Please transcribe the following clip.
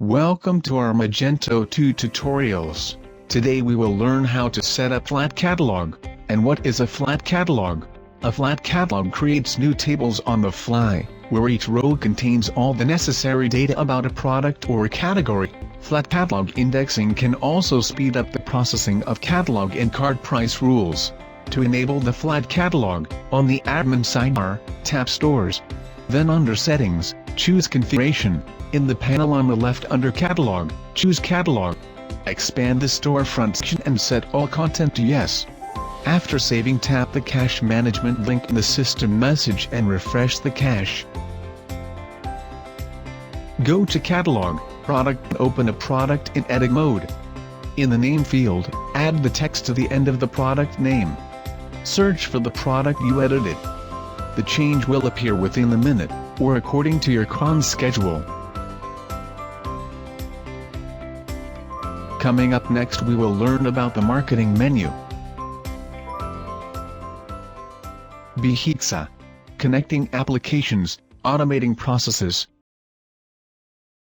Welcome to our Magento 2 tutorials. Today we will learn how to set up flat catalog. And what is a flat catalog? A flat catalog creates new tables on the fly, where each row contains all the necessary data about a product or a category. Flat catalog indexing can also speed up the processing of catalog and cart price rules. To enable the flat catalog, on the admin sidebar, tap Stores. Then under Settings, choose Configuration. In the panel on the left under Catalog, choose Catalog. Expand the storefront section and set all content to Yes. After saving, tap the Cache Management link in the system message and refresh the cache. Go to Catalog, Product and open a product in edit mode. In the Name field, add the text to the end of the product name. Search for the product you edited. The change will appear within a minute, or according to your cron schedule. Coming up next, we will learn about the marketing menu. Hexa. Connecting applications, automating processes,